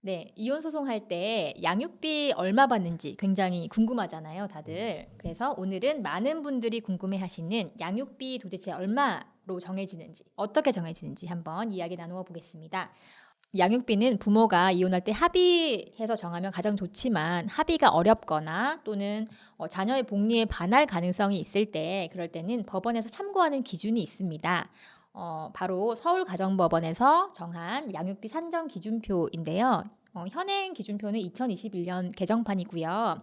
네. 이혼 소송할 때 양육비 얼마 받는지 굉장히 궁금하잖아요, 다들. 그래서 오늘은 많은 분들이 궁금해하시는 양육비 도대체 얼마로 정해지는지, 어떻게 정해지는지 한번 이야기 나누어 보겠습니다. 양육비는 부모가 이혼할 때 합의해서 정하면 가장 좋지만 합의가 어렵거나 또는 자녀의 복리에 반할 가능성이 있을 때 그럴 때는 법원에서 참고하는 기준이 있습니다. 바로 서울가정법원에서 정한 양육비 산정 기준표인데요. 현행 기준표는 2021년 개정판이고요.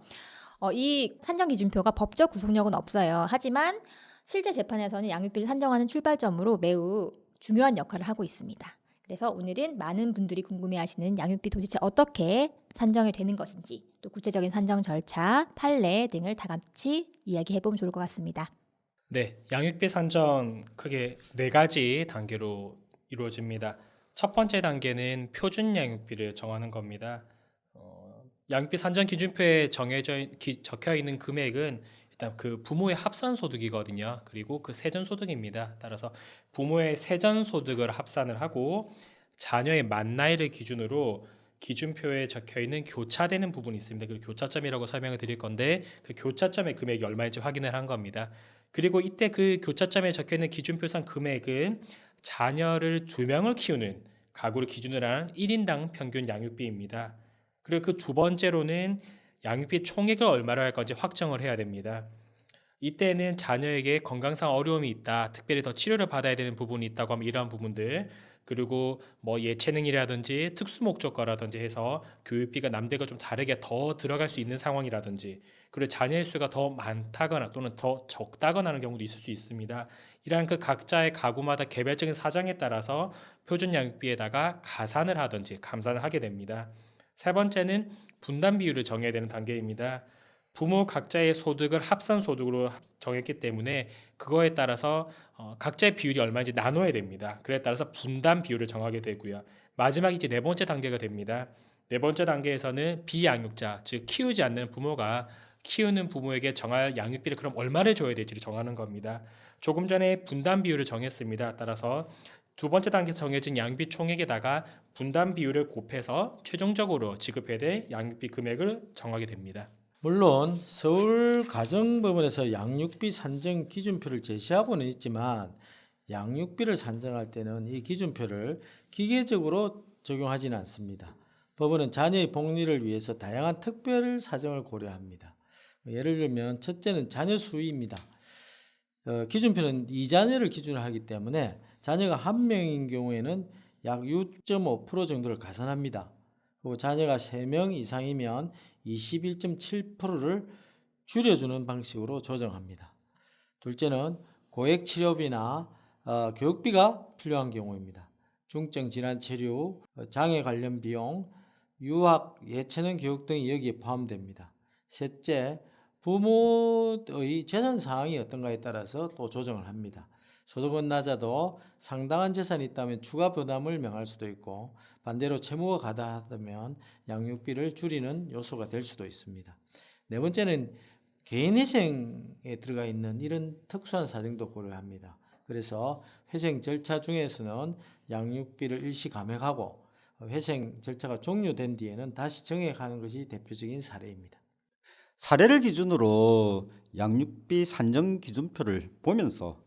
이 산정 기준표가 법적 구속력은 없어요. 하지만 실제 재판에서는 양육비를 산정하는 출발점으로 매우 중요한 역할을 하고 있습니다. 그래서 오늘은 많은 분들이 궁금해하시는 양육비 도대체 어떻게 산정이 되는 것인지, 또 구체적인 산정 절차, 판례 등을 다 같이 이야기해보면 좋을 것 같습니다. 네, 양육비 산정 크게 네 가지 단계로 이루어집니다. 첫 번째 단계는 표준 양육비를 정하는 겁니다. 양육비 산정 기준표에 적혀 있는 금액은 일단 그 부모의 합산 소득이거든요. 그리고 그 세전 소득입니다. 따라서 부모의 세전 소득을 합산을 하고 자녀의 만 나이를 기준으로 기준표에 적혀 있는 교차되는 부분이 있습니다. 그 교차점이라고 설명을 드릴 건데 그 교차점의 금액이 얼마인지 확인을 한 겁니다. 그리고 이때 그 교차점에 적혀 있는 기준표상 금액은 자녀를 두 명을 키우는 가구를 기준으로 한 1인당 평균 양육비입니다. 그리고 그 두 번째로는 양육비 총액을 얼마로 할 건지 확정을 해야 됩니다. 이때는 자녀에게 건강상 어려움이 있다, 특별히 더 치료를 받아야 되는 부분이 있다고 하면 이러한 부분들, 그리고 뭐 예체능이라든지 특수 목적과라든지 해서 교육비가 남들과 좀 다르게 더 들어갈 수 있는 상황이라든지, 그리고 자녀의 수가 더 많다거나 또는 더 적다거나 하는 경우도 있을 수 있습니다. 이러한 그 각자의 가구마다 개별적인 사정에 따라서 표준 양육비에다가 가산을 하든지 감산을 하게 됩니다. 세 번째는 분담 비율을 정해야 되는 단계입니다. 부모 각자의 소득을 합산 소득으로 정했기 때문에 그거에 따라서 각자의 비율이 얼마인지 나눠야 됩니다. 그에 따라서 분담 비율을 정하게 되고요. 마지막이 이제 네 번째 단계가 됩니다. 네 번째 단계에서는 비양육자, 즉 키우지 않는 부모가 키우는 부모에게 정할 양육비를 그럼 얼마를 줘야 될지를 정하는 겁니다. 조금 전에 분담 비율을 정했습니다. 따라서 두 번째 단계에서 정해진 양육비 총액에다가 분담 비율을 곱해서 최종적으로 지급해야 될 양육비 금액을 정하게 됩니다. 물론 서울가정법원에서 양육비 산정 기준표를 제시하고는 있지만 양육비를 산정할 때는 이 기준표를 기계적으로 적용하지는 않습니다. 법원은 자녀의 복리를 위해서 다양한 특별 사정을 고려합니다. 예를 들면 첫째는 자녀 수입니다. 기준표는 2자녀를 기준으로 하기 때문에 자녀가 한 명인 경우에는 약 6.5% 정도를 가산합니다. 그리고 자녀가 3명 이상이면 21.7%를 줄여주는 방식으로 조정합니다. 둘째는 고액 치료비나 교육비가 필요한 경우입니다. 중증 질환 치료, 장애 관련 비용, 유학, 예체능 교육 등이 여기에 포함됩니다. 셋째, 부모의 재산 상황이 어떤가에 따라서 또 조정을 합니다. 소득은 낮아도 상당한 재산이 있다면 추가 부담을 명할 수도 있고 반대로 채무가 가다하다면 양육비를 줄이는 요소가 될 수도 있습니다. 네 번째는 개인회생에 들어가 있는 이런 특수한 사정도 고려합니다. 그래서 회생 절차 중에서는 양육비를 일시 감액하고 회생 절차가 종료된 뒤에는 다시 정액하는 것이 대표적인 사례입니다. 사례를 기준으로 양육비 산정 기준표를 보면서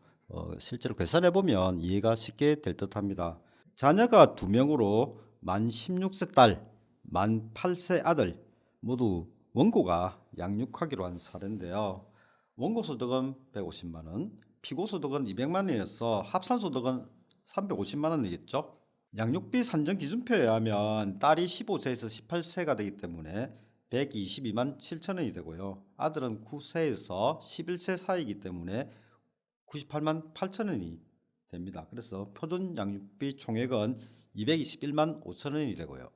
실제로 계산해 보면 이해가 쉽게 될 듯합니다. 자녀가 2명으로 만 16세 딸, 만 8세 아들 모두 원고가 양육하기로 한 사례인데요. 원고 소득은 150만 원, 피고 소득은 200만 원이어서 합산 소득은 350만 원이겠죠. 양육비 산정 기준표에 의하면 딸이 15세에서 18세가 되기 때문에 122만 7천 원이 되고요. 아들은 9세에서 11세 사이이기 때문에 98만 8천 원이 됩니다. 그래서 표준 양육비 총액은 221만 5천 원이 되고요.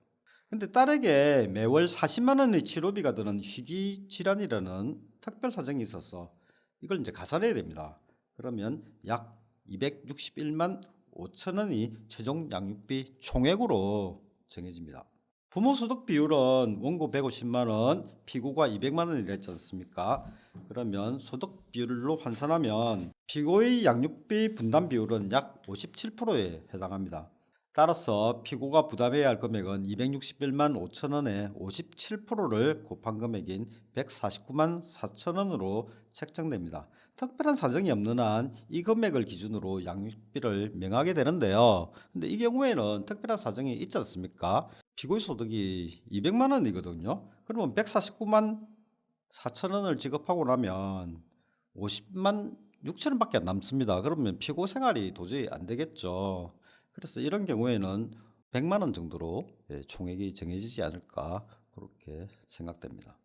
근데 딸에게 매월 40만 원의 치료비가 드는 희귀 질환이라는 특별 사정이 있어서 이걸 이제 가산해야 됩니다. 그러면 약 261만 5천 원이 최종 양육비 총액으로 정해집니다. 부모 소득 비율은 원고 150만 원, 피고가 200만 원이라 했지 않습니까? 그러면 소득 비율로 환산하면 피고의 양육비 분담 비율은 약 57%에 해당합니다. 따라서 피고가 부담해야 할 금액은 261만 5천 원에 57%를 곱한 금액인 149만 4천 원으로 책정됩니다. 특별한 사정이 없는 한 이 금액을 기준으로 양육비를 명하게 되는데요. 근데 이 경우에는 특별한 사정이 있지 않습니까? 피고의 소득이 200만 원이거든요. 그러면 149만 4천 원을 지급하고 나면 50만 6천 원밖에 안 남습니다. 그러면 피고 생활이 도저히 안 되겠죠. 그래서 이런 경우에는 100만 원 정도로 총액이 정해지지 않을까 그렇게 생각됩니다.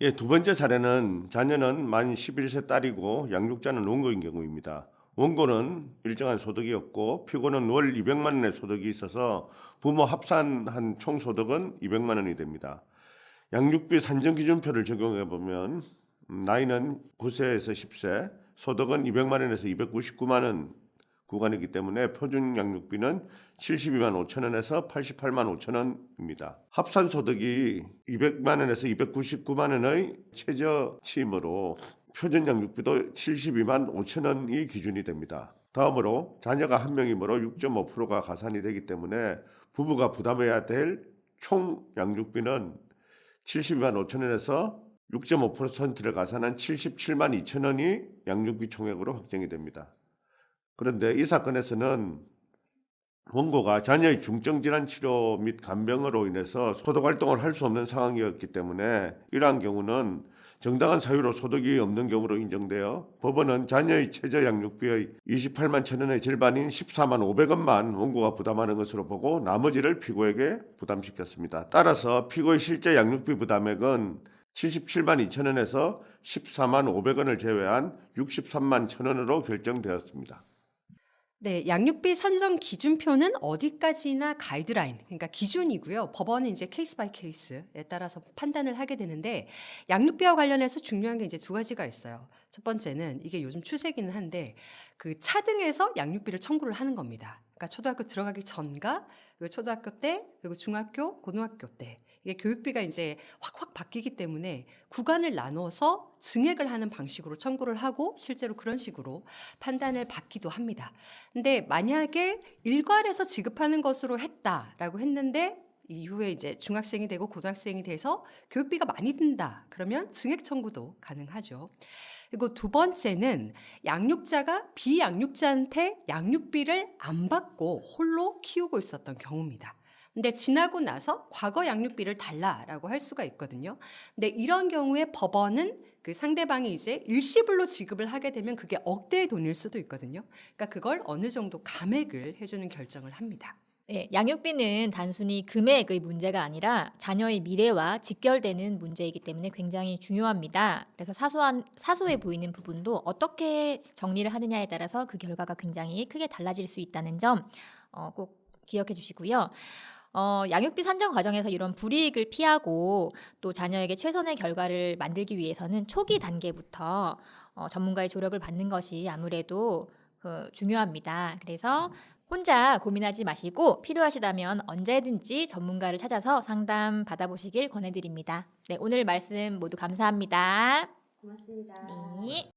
예, 두 번째 사례는 자녀는 만 11세 딸이고 양육자는 원고인 경우입니다. 원고는 일정한 소득이 없고 피고는 월 200만 원의 소득이 있어서 부모 합산한 총 소득은 200만 원이 됩니다. 양육비 산정 기준표를 적용해 보면 나이는 9세에서 10세, 소득은 200만 원에서 299만 원 구간이기 때문에 표준 양육비는 72만 5천 원에서 88만 5천 원입니다. 합산 소득이 200만 원에서 299만 원의 최저치이므로 표준 양육비도 72만 5천 원이 기준이 됩니다. 다음으로 자녀가 한 명이므로 6.5%가 가산이 되기 때문에 부부가 부담해야 될 총 양육비는 72만 5천 원에서 6.5%를 가산한 77만 2천 원이 양육비 총액으로 확정이 됩니다. 그런데 이 사건에서는 원고가 자녀의 중증질환 치료 및 간병으로 인해서 소득활동을 할 수 없는 상황이었기 때문에 이러한 경우는 정당한 사유로 소득이 없는 경우로 인정되어 법원은 자녀의 최저 양육비의 28만 천 원의 절반인 14만 500원만 원고가 부담하는 것으로 보고 나머지를 피고에게 부담시켰습니다. 따라서 피고의 실제 양육비 부담액은 77만 2천 원에서 14만 500원을 제외한 63만 천 원으로 결정되었습니다. 네, 양육비 산정 기준표는 어디까지나 가이드라인, 그러니까 기준이고요. 법원은 이제 케이스 바이 케이스에 따라서 판단을 하게 되는데 양육비와 관련해서 중요한 게 이제 두 가지가 있어요. 첫 번째는 이게 요즘 추세기는 한데 그 차등해서 양육비를 청구를 하는 겁니다. 그러니까 초등학교 들어가기 전과 그리고 초등학교 때 그리고 중학교, 고등학교 때 이게 교육비가 이제 확확 바뀌기 때문에 구간을 나눠서 증액을 하는 방식으로 청구를 하고 실제로 그런 식으로 판단을 받기도 합니다. 근데 만약에 일괄해서 지급하는 것으로 했다라고 했는데 이후에 이제 중학생이 되고 고등학생이 돼서 교육비가 많이 든다. 그러면 증액 청구도 가능하죠. 그리고 두 번째는 양육자가 비양육자한테 양육비를 안 받고 홀로 키우고 있었던 경우입니다. 근데 지나고 나서 과거 양육비를 달라라고 할 수가 있거든요. 근데 이런 경우에 법원은 그 상대방이 이제 일시불로 지급을 하게 되면 그게 억대의 돈일 수도 있거든요. 그러니까 그걸 어느 정도 감액을 해주는 결정을 합니다. 네, 양육비는 단순히 금액의 문제가 아니라 자녀의 미래와 직결되는 문제이기 때문에 굉장히 중요합니다. 그래서 사소해 보이는 부분도 어떻게 정리를 하느냐에 따라서 그 결과가 굉장히 크게 달라질 수 있다는 점 꼭 기억해 주시고요. 양육비 산정 과정에서 이런 불이익을 피하고 또 자녀에게 최선의 결과를 만들기 위해서는 초기 단계부터 전문가의 조력을 받는 것이 아무래도 중요합니다. 그래서 혼자 고민하지 마시고 필요하시다면 언제든지 전문가를 찾아서 상담 받아보시길 권해드립니다. 네, 오늘 말씀 모두 감사합니다. 고맙습니다. 네.